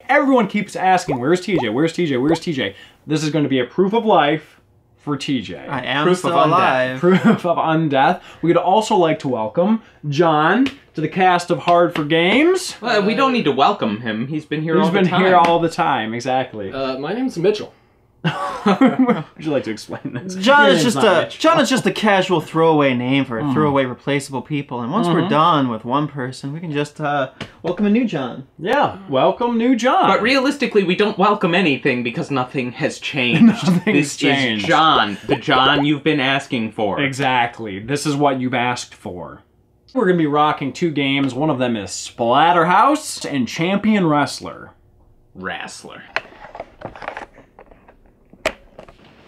Everyone keeps asking, where's TJ? Where's TJ? Where's TJ? This is going to be a proof of life for TJ. I am still alive. Proof of undeath. We'd also like to welcome John to the cast of Hard for Games. Well, we don't need to welcome him. He's been here all the time. He's been here all the time, exactly. My name's Mitchell. Would you like to explain this? John is just a casual throwaway name for throwaway replaceable people, and once we're done with one person, we can just welcome a new John. Yeah, welcome new John. But realistically, we don't welcome anything because nothing has changed. This is John, the John you've been asking for. Exactly. This is what you've asked for. We're going to be rocking 2 games. One of them is Splatterhouse and Champion Wrestler.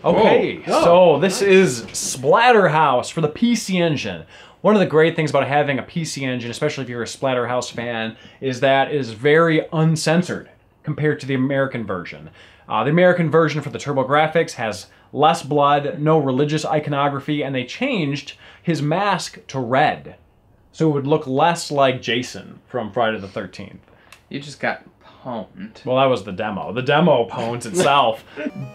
Okay, so this is Splatterhouse for the PC Engine. One of the great things about having a PC Engine, especially if you're a Splatterhouse fan, is that it is very uncensored compared to the American version. The American version for the TurboGrafx has less blood, no religious iconography, and they changed his mask to red. So it would look less like Jason from Friday the 13th. You just got pwned. Well, that was the demo. The demo pwns itself.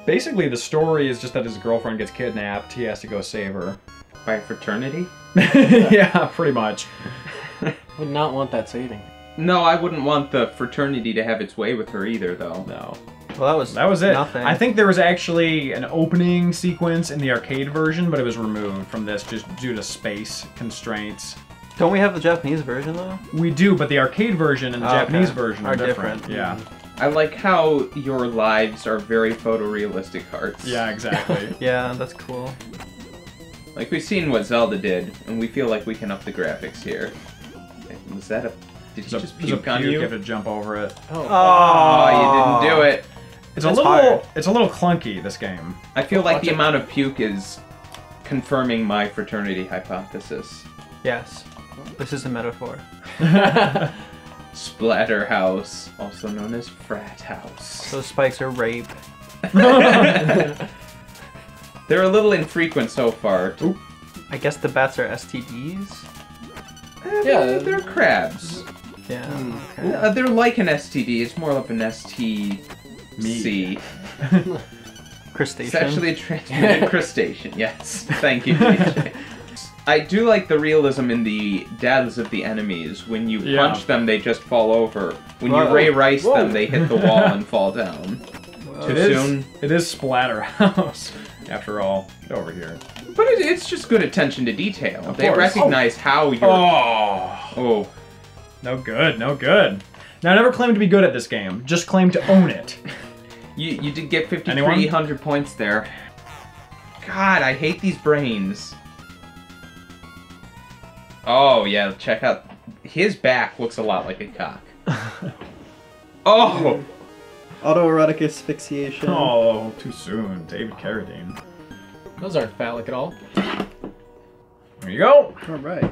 Basically, the story is just that his girlfriend gets kidnapped. He has to go save her. By a fraternity? Yeah, pretty much. Would not want that saving. No, I wouldn't want the fraternity to have its way with her either, though. No. Well, that was it. Nothing. I think there was actually an opening sequence in the arcade version, but it was removed from this just due to space constraints. Don't we have the Japanese version, though? We do, but the arcade version and the Japanese version are different. Yeah. I like how your lives are very photorealistic hearts. Yeah, exactly. Yeah, that's cool. Like, we've seen what Zelda did, and we feel like we can up the graphics here. Was that a... Did he just puke on you? You have to jump over it. Oh, you didn't do it. It's a little clunky, this game. I feel like the amount of puke is confirming my fraternity hypothesis. Yes. This is a metaphor. Splatterhouse, also known as frat house. Those spikes are rape. They're a little infrequent so far. Oop. I guess the bats are STDs? Yeah, they're crabs. Yeah. Okay. They're like an STD. It's more of an STC. Crustacean. Sexually transmitted crustacean, yes. Thank you, DJ. I do like the realism in the deaths of the enemies. When you punch them, they just fall over. When you Ray Rice them, they hit the wall and fall down. Too soon? It is Splatterhouse, after all. Get over here. But it's just good attention to detail. They recognize how you're... Oh. No good, no good. Now, I never claimed to be good at this game. Just claimed to own it. You did get 5,300 points there. God, I hate these brains. Oh, yeah, check out... His back looks a lot like a cock. Oh! Autoerotic asphyxiation. Oh, too soon. David Carradine. Those aren't phallic at all. There you go. Alright.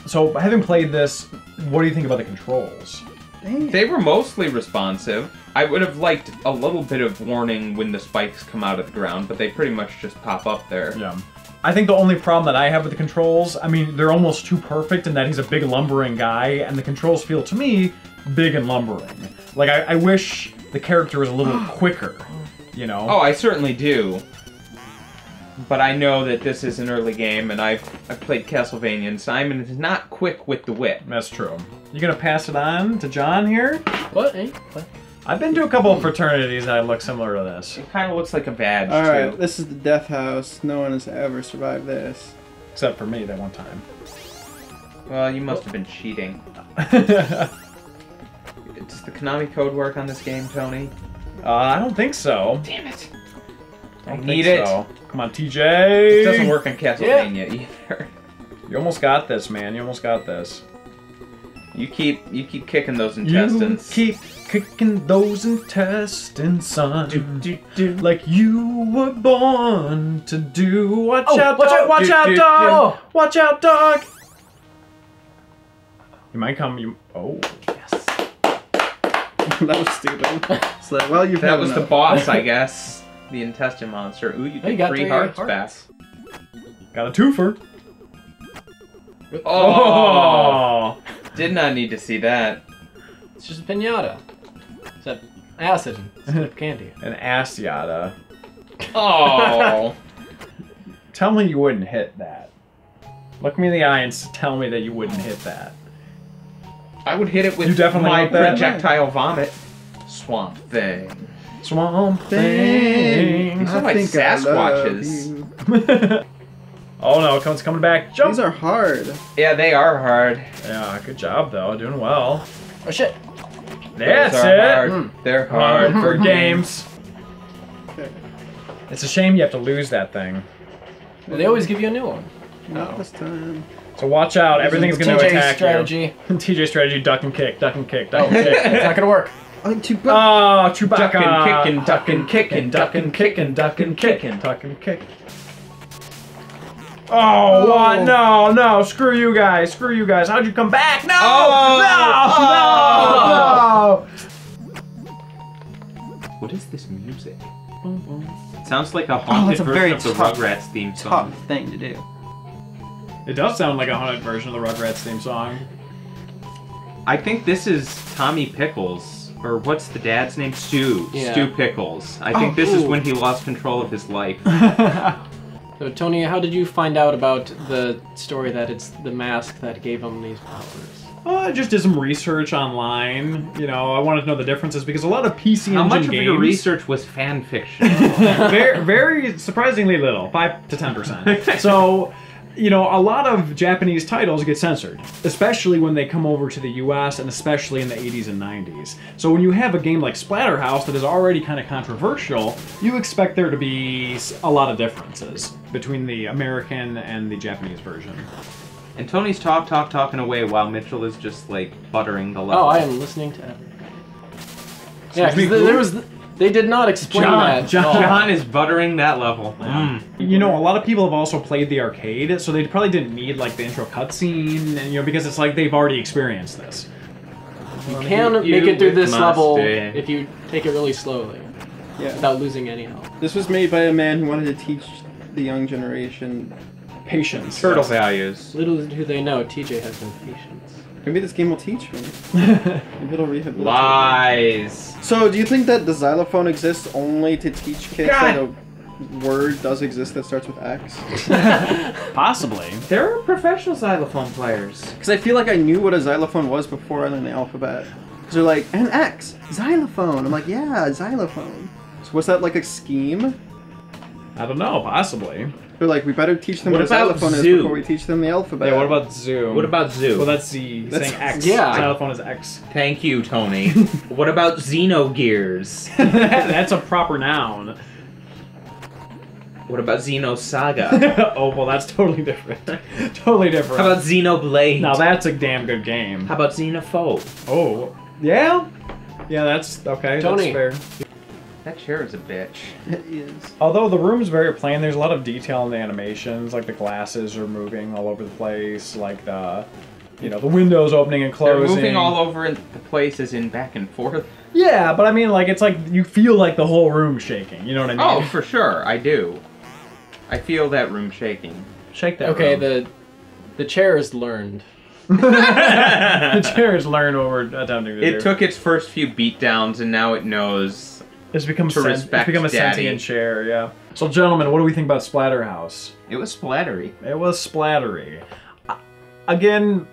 So, having played this, what do you think about the controls? They were mostly responsive. I would have liked a little bit of warning when the spikes come out of the ground, but they pretty much just pop up there. Yeah. I think the only problem that I have with the controls, I mean, they're almost too perfect in that he's a big lumbering guy, and the controls feel, to me, big and lumbering. Like, I wish the character was a little quicker, you know? Oh, I certainly do. But I know that this is an early game, and I've played Castlevania, and Simon is not quick with the whip. That's true. You gonna pass it on to John here? What? Hey, what? I've been to a couple of fraternities that look similar to this. It kind of looks like a badge, Alright, too. this is the death house. No one has ever survived this. Except for me that one time. Well, you must have been cheating. Does the Konami code work on this game, Tony? I don't think so. Damn it. I need it. So. Come on, TJ. It doesn't work on Castlevania either. You almost got this, man. You almost got this. You keep kicking those intestines. You keep kicking those intestines, son. Like you were born to do. Watch out, dog! Watch out, dog! Watch out, dog! You might come. Oh. Yes. That was stupid. So, well, you've that was the boss, I guess. The intestine monster. Ooh, you get 3 hearts back. Got a twofer. Oh! Did not need to see that. It's just a pinata. Except acid and candy. An Asiata. Oh. Tell me you wouldn't hit that. Look me in the eye and tell me that you wouldn't hit that. I would hit it with You definitely my want that? projectile vomit. Swamp Thing. Swamp Thing. These are like Sasquatches. Oh no, it's coming back. Jump! These are hard. Yeah, they are hard. Yeah, good job though. Doing well. Oh shit. That's Those are it. hard. They're Hard hard. for games. Okay. It's a shame you have to lose that thing. Well, they always give you a new one. Not this time. So watch out. Everything's going to TJ attack strategy. you. TJ strategy. Duck and kick. Duck and kick. Duck Oh, and kick. it's not gonna work. Oh, Chewbacca. Duck and kick and duck and kick and duck and kick and duck and kick and duck and kick. Oh, what? No, no. Screw you guys. Screw you guys. How'd you come back? No! Oh! No! What is this music? It sounds like a that's haunted a version very of the tough- Rugrats theme song. Tough thing to do. It does sound like a haunted version of the Rugrats theme song. I think this is Tommy Pickles, or what's the dad's name? Stu. Yeah. Stu Pickles. I think this is when he lost control of his life. So Tony, how did you find out about the story that it's the mask that gave him these powers? I just did some research online. You know, I wanted to know the differences because a lot of PC How Engine much of games. your research was fan fiction? very, very surprisingly little, 5 to 10%. So, you know, a lot of Japanese titles get censored, especially when they come over to the US and especially in the 80s and 90s. So when you have a game like Splatterhouse that is already kind of controversial, you expect there to be a lot of differences between the American and the Japanese version. And Tony's talking away while Mitchell is just like buttering the level. Oh, I am listening to everything. Yeah, Excuse me, because there was they did not explain that. John is buttering that level. You know, a lot of people have also played the arcade, so they probably didn't need like the intro cutscene, and you know, because it's like they've already experienced this. You can You make it through this must level do. if you take it really slowly, Yeah. without losing any health. This was made by a man who wanted to teach the young generation. Patience. Turtle values. Little do they know, TJ has no patience. Maybe this game will teach me. Maybe it'll rehabilitate me. Lies. So, do you think that the xylophone exists only to teach kids that a word does exist that starts with X? Possibly. There are professional xylophone players. Because I feel like I knew what a xylophone was before I learned the alphabet. Because they're like, an X, xylophone. I'm like, yeah, xylophone. So was that like a scheme? I don't know, possibly. They're like, we better teach them What what a about xylophone is zoo? before we teach them the alphabet. Yeah, what about Zoom? What about Zoo? Well, that's Z. That's- Saying X. yeah. Xylophone is X. Thank you, Tony. What about Xenogears? That's a proper noun. What about Xenosaga? Oh, well, that's totally different. Totally different. How about Xenoblade? Now that's a damn good game. How about Xenophobe? Oh, yeah? Yeah, that's okay. Tony. That's fair. That chair is a bitch. It is. Although the room's very plain, there's a lot of detail in the animations, like the glasses are moving all over the place, like the, you know, the windows opening and They're closing. moving all over the place as in back and forth. Yeah, but I mean, like, it's like you feel like the whole room's shaking. You know what I mean? Oh, for sure, I do. I feel that room shaking. Shake that Okay, room. the chair is learned. The chair has learned what we're attempting to do. It took its first few beatdowns and now it knows. It's become, to respect it's become a Daddy. sentient chair, yeah. So, gentlemen, what do we think about Splatterhouse? It was splattery. It was splattery. Again,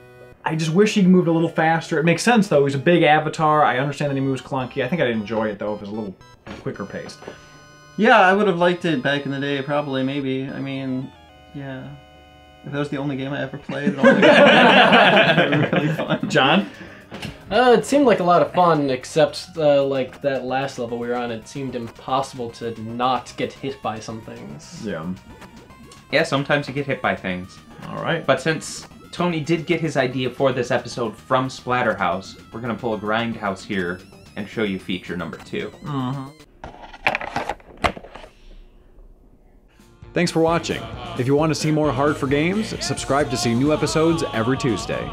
I just wish he moved a little faster. It makes sense, though. He's a big avatar. I understand that he moves clunky. I think I'd enjoy it, though, if it was a little quicker paced. Yeah, I would have liked it back in the day, probably, maybe. I mean, yeah. If that was the only game I ever played, it would be really fun. John? It seemed like a lot of fun, except like that last level we were on, it seemed impossible to not get hit by some things. Yeah. Yeah, sometimes you get hit by things. All right. But since Tony did get his idea for this episode from Splatterhouse, we're gonna pull a Grindhouse here and show you feature number 2. Thanks for watching. If you want to see more Hard for Games, subscribe to see new episodes every Tuesday.